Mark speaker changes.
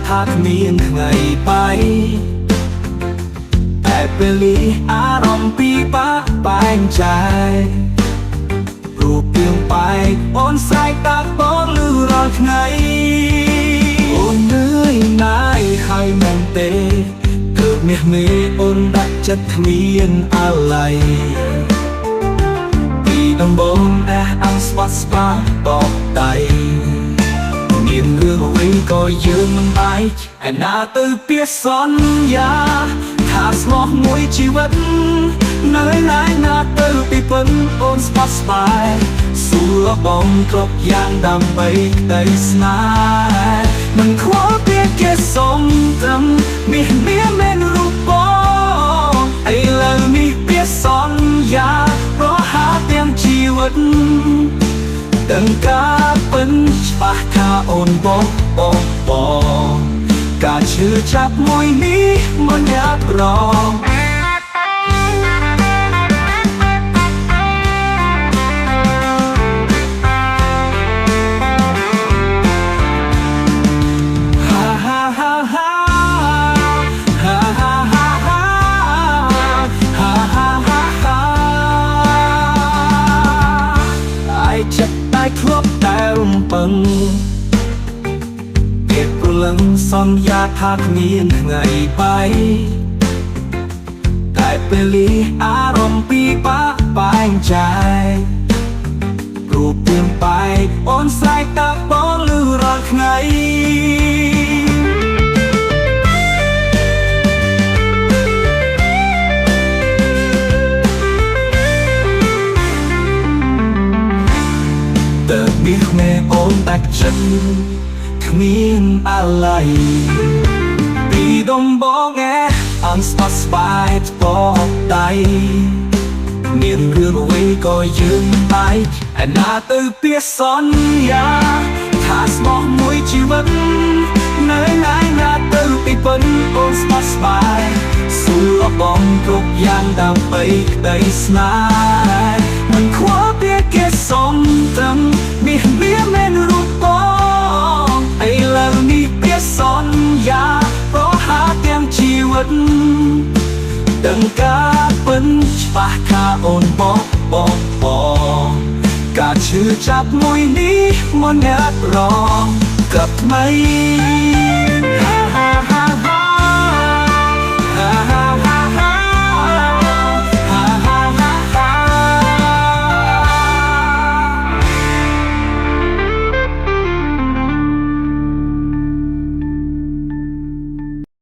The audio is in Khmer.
Speaker 1: ថាគ្មានថ្ងៃបាយតែពេលអារម្មណ៍ពីបាក់បែងចែករូបពីងបែកអូនស្រែកតាក់បងលឺរាល់ថ្ងៃអូននឿយណាយហើយមែនទេគឺមាសមេអូនដាក់ចិត្តគ្មានអាឡ័យពីដំបងអង្គស្វាត់ស្វាតបដៃមានរឿងអ្វីក៏យើងមិនបាយឯណាទៅពីសន្យាថាស្មោះមួយជីវិតនៅណាយណាទៅពីពិនអូនស្បស្បាយសួរបងគ្រប់យ៉ាងដើម្បីក្តីស្នេហ៍មិនខ្វល់ពីគេសុំត្រឹមមាសមានរូបបងឥឡូវនេះពីសន្យាប្រហាទាំងជីវិតដឹងការពិនច្បាស់ថាអូនបងការឈឺចាប់មួយនេះមិនអាប់រងធ្លាប់តែរំពឹងពីព្រលឹងសន្យាថាគ្មានថ្ងៃបាយតែពេលអារម្មណ៍ពីបាក់បែងចែករូបពីងបែកអូនស្រែកតាក់បងលឺរាល់ថ្ងៃមាសមេអូនតាក់ចិត្តគ្មានអាឡ័យពីដំបងអង្គស្បស្បាយបបដៃមានរឿងអ្វីក៏យើងបាយឯណាទៅពីសន្យាថាស្មោះមួយជីវិតនៅណាយណាទៅពីពិនអូនស្បស្បាយសួរបងគ្រប់យ៉ាងដើម្បីក្តីស្នេហ៍មិនខ្វល់ពីគេសុំត្រឹមមាសមានរូបបងឥឡូវនេះពីសន្យាប្រហាទាំងជីវិតដឹងការពិនច្បាស់ថាអូនបងការឈឺចាប់មួយនេះមិនអាប់រងកลับថ្មី